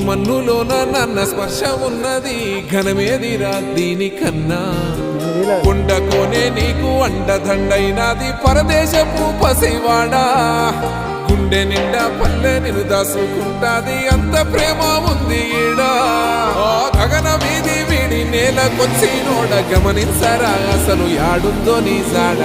మన్నులోన నన్న స్పర్శ ఉన్నది ఘనమేదిరా దీనికన్నా కొండకోనే నీకు అండదండైనది పరదేశపు పసివాడా గుండె నిండా పల్లె నిన్ను దాసుకుంటాది అంత ప్రేమ ఉంది ఈడా గగన వీధి వీడి నేలకొచ్చి నోడ గమనించరా అసలు యాడుందో నీ జాడ